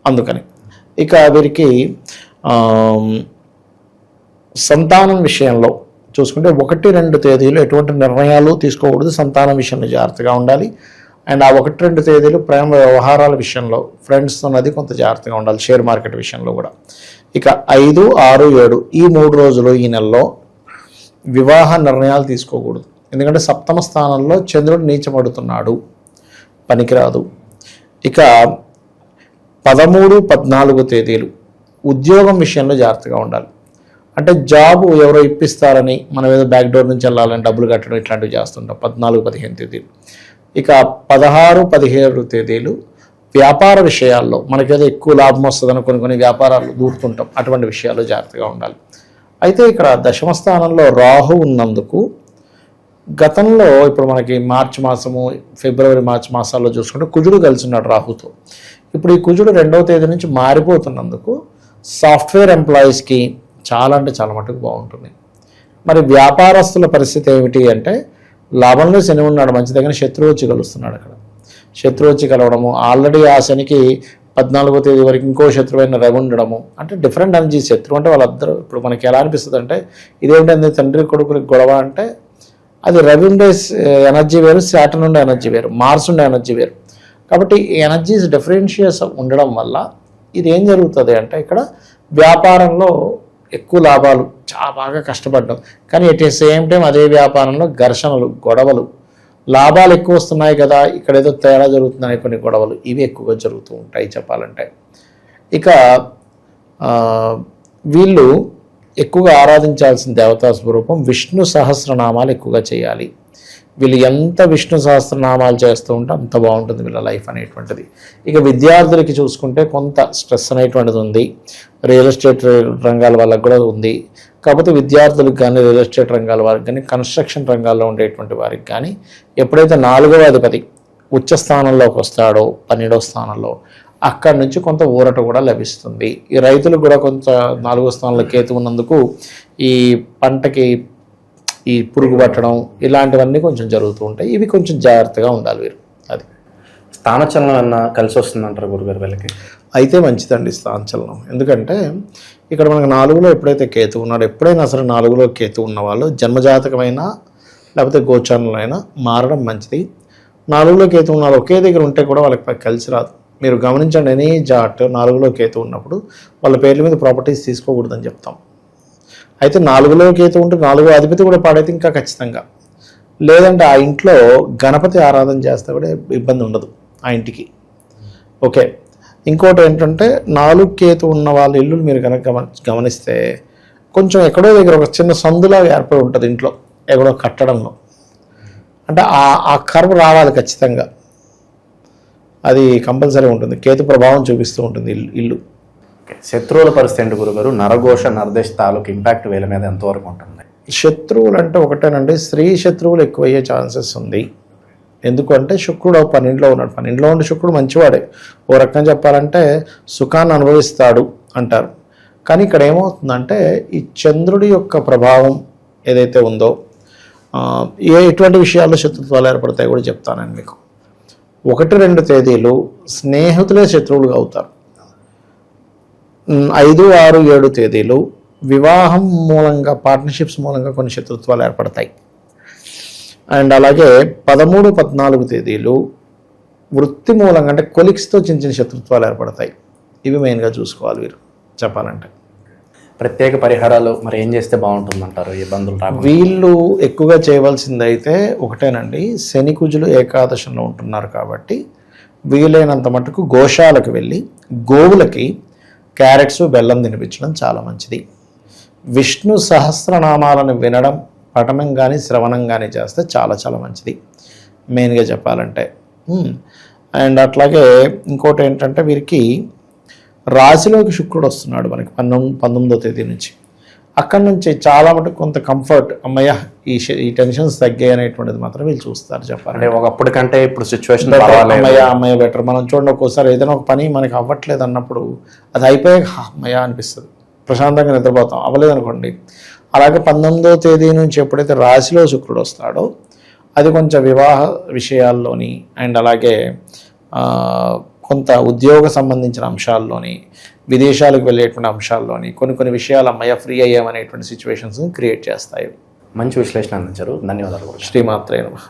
అందుకని. ఇక వీరికి సంతానం విషయంలో చూసుకుంటే 1-2 తేదీలు ఎటువంటి నిర్ణయాలు తీసుకోకూడదు. సంతానం విషయంలో జాగ్రత్తగా ఉండాలి. అండ్ ఆ 1-2 తేదీలు ప్రేమ వ్యవహారాల విషయంలో ఫ్రెండ్స్తో ఉన్నది కొంత జాగ్రత్తగా ఉండాలి. షేర్ మార్కెట్ విషయంలో కూడా. ఇక 5, 6, 7 ఈ 3 రోజులు ఈ నెలలో వివాహ నిర్ణయాలు తీసుకోకూడదు. ఎందుకంటే 7వ స్థానంలో చంద్రుడు నీచబడుతున్నాడు, పనికిరాదు. ఇక 13, 14 తేదీలు ఉద్యోగం విషయంలో జాగ్రత్తగా ఉండాలి. అంటే జాబ్ ఎవరో ఇప్పిస్తారని మనం ఏదో బ్యాక్ డోర్ నుంచి వెళ్ళాలని డబ్బులు కట్టడం ఇట్లాంటివి చేస్తుంటాం 14, 15 తేదీలు. ఇక 16, 17 తేదీలు వ్యాపార విషయాల్లో మనకేదో ఎక్కువ లాభం వస్తుందని కొన్ని వ్యాపారాలు దూరుతుంటాం, అటువంటి విషయాల్లో జాగ్రత్తగా ఉండాలి. అయితే ఇక్కడ దశమ స్థానంలో రాహు ఉన్నందుకు గతంలో ఇప్పుడు మనకి మార్చి మాసము, ఫిబ్రవరి మార్చి మాసాల్లో చూసుకుంటే కుజుడు కలిసి ఉన్నాడు రాహుతో. ఇప్పుడు ఈ కుజుడు 2వ తేదీ నుంచి మారిపోతున్నందుకు సాఫ్ట్వేర్ ఎంప్లాయీస్కి చాలా అంటే చాలా మటుకు బాగుంటుంది. మరి వ్యాపారస్తుల పరిస్థితి ఏమిటి అంటే, లాభంలో శని ఉన్నాడు మంచి దగ్గర, శత్రువు వచ్చి కలుస్తున్నాడు. అక్కడ శత్రువు వచ్చి కలవడము, ఆల్రెడీ ఆ శనికి 14వ తేదీ వరకు ఇంకో శత్రువైన రవి ఉండడము, అంటే డిఫరెంట్ ఎనర్జీ. శత్రువు అంటే వాళ్ళందరూ ఇప్పుడు మనకి ఎలా అనిపిస్తుంది అంటే, ఇదేంటంటే తండ్రి కొడుకులకి గొడవ అంటే, అది రవి ఉండే ఎనర్జీ వేరు, శాటర్న్ ఉండే ఎనర్జీ వేరు, మార్స్ ఉండే ఎనర్జీ వేరు. కాబట్టి ఈ ఎనర్జీస్ డిఫరెన్షియస్ ఉండడం వల్ల ఇది ఏం జరుగుతుంది అంటే, ఇక్కడ వ్యాపారంలో ఎక్కువ లాభాలు, చాలా బాగా కష్టపడ్డాం, కానీ ఎట్ ద సేమ్ టైం అదే వ్యాపారంలో ఘర్షణలు, గొడవలు. లాభాలు ఎక్కువ వస్తున్నాయి కదా, ఇక్కడ ఏదో తేడా జరుగుతున్నాయి, కొన్ని గొడవలు ఇవి ఎక్కువగా జరుగుతూ ఉంటాయి చెప్పాలంటే. ఇక వీళ్ళు ఎక్కువగా ఆరాధించాల్సిన దేవతా స్వరూపం విష్ణు సహస్రనామాలు ఎక్కువగా చేయాలి. వీళ్ళు ఎంత విష్ణు సహస్రనామాలు చేస్తూ ఉంటే అంత బాగుంటుంది వీళ్ళ లైఫ్ అనేటువంటిది. ఇక విద్యార్థులకి చూసుకుంటే కొంత స్ట్రెస్ అనేటువంటిది ఉంది, రియల్ ఎస్టేట్ రంగాల వాళ్ళకి కూడా ఉంది. కాకపోతే విద్యార్థులకు కానీ, రియల్ ఎస్టేట్ రంగాల వారికి కానీ, కన్స్ట్రక్షన్ రంగాల్లో ఉండేటువంటి వారికి కానీ ఎప్పుడైతే 4వ అధిపతి ఉచ్చ స్థానంలోకి వస్తాడో 12వ స్థానంలో, అక్కడి నుంచి కొంత ఊరట కూడా లభిస్తుంది. ఈ రైతులకు కూడా కొంత 4వ స్థానంలో కేతు ఉన్నందుకు ఈ పంటకి ఈ పురుగు పట్టడం ఇలాంటివన్నీ కొంచెం జరుగుతూ ఉంటాయి. ఇవి కొంచెం జాగ్రత్తగా ఉండాలి వీరు. అది స్థానచలనం అన్న కలిసి వస్తుందంటారు గురుగారు వీళ్ళకి? అయితే మంచిదండి స్థానచలనం. ఎందుకంటే ఇక్కడ మనకు 4లో ఎప్పుడైతే కేతు ఉన్నాడో, ఎప్పుడైనా సరే 4లో కేతు ఉన్న వాళ్ళు జన్మజాతకమైనా లేకపోతే గోచారంలో అయినా మారడం మంచిది. 4లో కేతు ఉన్నారు ఒకే దగ్గర ఉంటే కూడా వాళ్ళకి కలిసి రాదు. మీరు గమనించండి, ఎనీ జాట్ 4లో కేతు ఉన్నప్పుడు వాళ్ళ పేర్ల మీద ప్రాపర్టీస్ తీసుకోకూడదని చెప్తాం. అయితే 4లో కేతు ఉంటే 4వ అధిపతి కూడా పాడైతే ఇంకా ఖచ్చితంగా. లేదంటే ఆ ఇంట్లో గణపతి ఆరాధన చేస్తే కూడా ఇబ్బంది ఉండదు ఆ ఇంటికి. ఓకే, ఇంకోటి ఏంటంటే 4 కేతు ఉన్న వాళ్ళ ఇల్లు మీరు కనుక గమనిస్తే కొంచెం ఎక్కడో దగ్గర ఒక చిన్న సందులా ఏర్పడి ఉంటుంది ఇంట్లో, ఎక్కడో కట్టడంలో. అంటే ఆ కర్వ్ రావాలి ఖచ్చితంగా, అది కంపల్సరీ ఉంటుంది. కేతు ప్రభావం చూపిస్తూ ఉంటుంది ఇల్లు. శత్రువుల పరిస్థితి ఏంటి గురుగారు? నరఘోష, నరదేశ తాలూకు ఇంపాక్ట్ వీళ్ళ మీద ఎంతవరకు ఉంటుంది? శత్రువులు అంటే ఒకటేనండి, స్త్రీ శత్రువులు ఎక్కువయ్యే ఛాన్సెస్ ఉంది. ఎందుకంటే శుక్రుడు 12లో ఉన్నాడు. 12లో ఉండి శుక్రుడు మంచివాడే, ఓ రకంగా చెప్పాలంటే సుఖాన్ని అనుభవిస్తాడు అంటారు. కానీ ఇక్కడ ఏమవుతుందంటే ఈ చంద్రుడి యొక్క ప్రభావం ఏదైతే ఉందో, ఎటువంటి విషయాల్లో శత్రుత్వాలు ఏర్పడతాయి కూడా చెప్తానండి మీకు. 1-2 తేదీలు స్నేహితులే శత్రువులుగా అవుతారు. 5, 6, 7 తేదీలు వివాహం మూలంగా, పార్ట్నర్షిప్స్ మూలంగా కొన్ని శత్రుత్వాలు ఏర్పడతాయి. అండ్ అలాగే 13, 14 తేదీలు వృత్తి మూలంగా, అంటే కొలిక్స్తో చిన్న శత్రుత్వాలు ఏర్పడతాయి. ఇవి మెయిన్గా చూసుకోవాలి వీరు చెప్పాలంటే. ప్రత్యేక పరిహారాలు మరి ఏం చేస్తే బాగుంటుందంటారు ఇబ్బందులు రాకుండా? వీళ్ళు ఎక్కువగా చేయవలసింది అయితే ఒకటేనండి, శని కుజులు ఏకాదశంలో ఉంటున్నారు కాబట్టి వీలైనంత మటుకు గోశాలకు వెళ్ళి గోవులకి క్యారెట్స్, బెల్లం తినిపించడం చాలా మంచిది. విష్ణు సహస్రనామాలను వినడం, పఠనం కానీ శ్రవణం కానీ చేస్తే చాలా చాలా మంచిది మెయిన్గా చెప్పాలంటే. అండ్ అట్లాగే ఇంకోటి ఏంటంటే వీరికి రాశిలోకి శుక్రుడు వస్తున్నాడు మనకి 19వ తేదీ నుంచి. అక్కడి నుంచి చాలా మటుకు కొంత కంఫర్ట్, అమ్మయ్య ఈ టెన్షన్స్ తగ్గాయి అనేటువంటిది మాత్రం వీళ్ళు చూస్తారు చెప్పాలంటే. ఒకప్పటి కంటే ఇప్పుడు సిచ్యువేషన్ అమ్మయ్య బెటర్. మనం చూడండి, ఒక్కోసారి ఏదైనా ఒక పని మనకి అవ్వట్లేదు అన్నప్పుడు అది అయిపోయాక అమ్మయ్య అనిపిస్తుంది, ప్రశాంతంగా నిద్రపోతాం. అవ్వలేదు అనుకోండి. అలాగే 19వ తేదీ నుంచి ఎప్పుడైతే రాశిలో శుక్రుడు వస్తాడో అది కొంచెం వివాహ విషయాల్లోని, అండ్ అలాగే కొంత ఉద్యోగ సంబంధించిన అంశాల్లోని, విదేశాలకు వెళ్ళేటువంటి అంశాల్లోని కొన్ని విషయాలు అమ్మయ్య ఫ్రీ అయ్యామనేటువంటి సిచ్యువేషన్స్ క్రియేట్ చేస్తాయి. మంచి విశ్లేషణ అందించారు, ధన్యవాదాలు. శ్రీమాత్రే నమః.